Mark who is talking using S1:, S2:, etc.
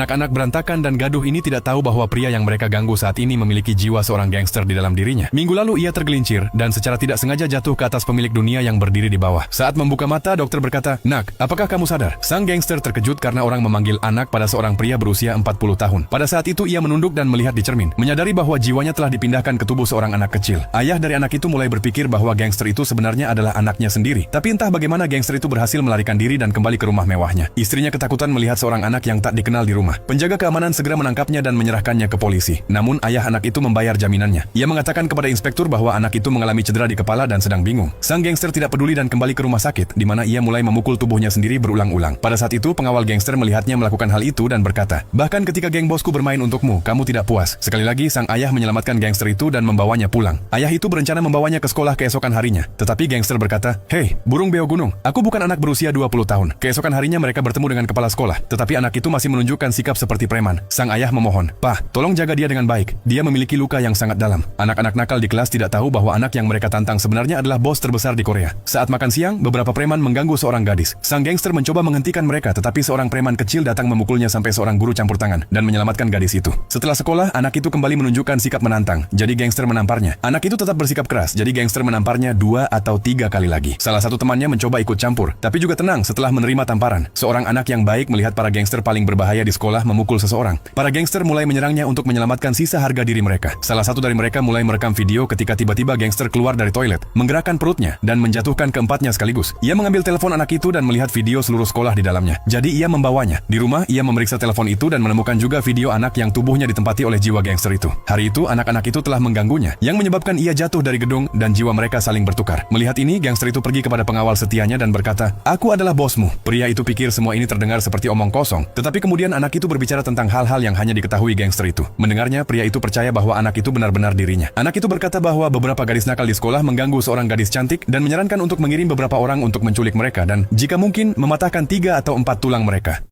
S1: Anak-anak berantakan dan gaduh ini tidak tahu bahwa pria yang mereka ganggu saat ini memiliki jiwa seorang gangster di dalam dirinya. Minggu lalu ia tergelincir dan secara tidak sengaja jatuh ke atas pemilik dunia yang berdiri di bawah. Saat membuka mata, dokter berkata, "Nak, apakah kamu sadar?" Sang gangster terkejut karena orang memanggil anak pada seorang pria berusia 40 tahun. Pada saat itu ia menunduk dan melihat di cermin, menyadari bahwa jiwanya telah dipindahkan ke tubuh seorang anak kecil. Ayah dari anak itu mulai berpikir bahwa gangster itu sebenarnya adalah anaknya sendiri. Tapi entah bagaimana gangster itu berhasil melarikan diri dan kembali ke rumah mewahnya. Istrinya ketakutan melihat seorang anak yang tak dikenal di rumah. Penjaga keamanan segera menangkapnya dan menyerahkannya ke polisi. Namun ayah anak itu membayar jaminannya. Ia mengatakan kepada inspektur bahwa anak itu mengalami cedera di kepala dan sedang bingung. Sang gangster tidak peduli dan kembali ke rumah sakit, di mana ia mulai memukul tubuhnya sendiri berulang-ulang. Pada saat itu pengawal gangster melihatnya melakukan hal itu dan berkata, "Bahkan ketika geng bosku bermain untukmu, kamu tidak puas." Sekali lagi sang ayah menyelamatkan gangster itu dan membawanya pulang. Ayah itu berencana membawanya ke sekolah keesokan harinya. Tetapi gangster berkata, "Hei, burung beo gunung, aku bukan anak berusia 20 tahun." Keesokan harinya mereka bertemu dengan kepala sekolah, tetapi anak itu masih menunjukkan sikap seperti preman. Sang ayah memohon, "Pak, tolong jaga dia dengan baik. Dia memiliki luka yang sangat dalam." Anak-anak nakal di kelas tidak tahu bahwa anak yang mereka tantang sebenarnya adalah bos terbesar di Korea. Saat makan siang, beberapa preman mengganggu seorang gadis. Sang gangster mencoba menghentikan mereka, tetapi seorang preman kecil datang memukulnya sampai seorang guru campur tangan dan menyelamatkan gadis itu. Setelah sekolah, anak itu kembali menunjukkan sikap menantang, jadi gangster menamparnya. Anak itu tetap bersikap keras, jadi gangster menamparnya 2 atau 3 kali lagi. Salah satu temannya mencoba ikut campur, tapi juga tenang setelah menerima tamparan. Seorang anak yang baik melihat para gangster paling berbahaya di sekolah memukul seseorang. Para gangster mulai menyerangnya untuk menyelamatkan sisa harga diri mereka. Salah satu dari mereka mulai merekam video ketika tiba-tiba gangster keluar dari toilet, menggerakkan perutnya, dan menjatuhkan keempatnya sekaligus. Ia mengambil telepon anak itu dan melihat video seluruh sekolah di dalamnya. Jadi ia membawanya. Di rumah, ia memeriksa telepon itu dan menemukan juga video anak yang tubuhnya ditempati oleh jiwa gangster itu. Hari itu, anak-anak itu telah mengganggunya, yang menyebabkan ia jatuh dari gedung dan jiwa mereka saling bertukar. Melihat ini, gangster itu pergi kepada pengawal setianya dan berkata, "Aku adalah bosmu." Pria itu pikir semua ini terdengar seperti omong kosong, tetapi kemudian anak itu berbicara tentang hal-hal yang hanya diketahui gangster itu. Mendengarnya, pria itu percaya bahwa anak itu benar-benar dirinya. Anak itu berkata bahwa beberapa gadis nakal di sekolah mengganggu seorang gadis cantik dan menyarankan untuk mengirim beberapa orang untuk menculik mereka dan jika mungkin mematahkan 3 atau 4 tulang mereka.